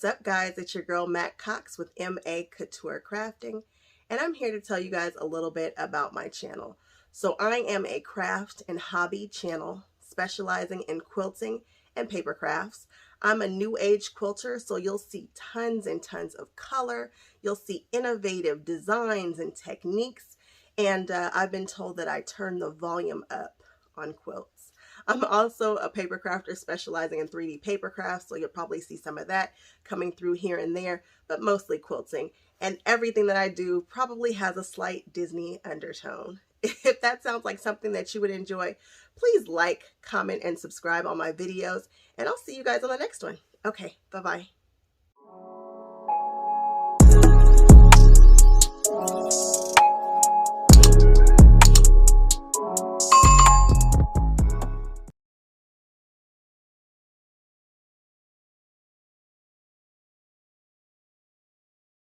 What's up, guys? It's your girl Matt Cox with MA Couture Crafting, and I'm here to tell you guys a little bit about my channel. So I am a craft and hobby channel specializing in quilting and paper crafts. I'm a new age quilter, so you'll see tons and tons of color. You'll see innovative designs and techniques, and I've been told that I turn the volume up on quilts. I'm also a paper crafter specializing in 3D paper crafts, so you'll probably see some of that coming through here and there, but mostly quilting. And everything that I do probably has a slight Disney undertone. If that sounds like something that you would enjoy, please like, comment, and subscribe on my videos, and I'll see you guys on the next one. Okay, bye-bye.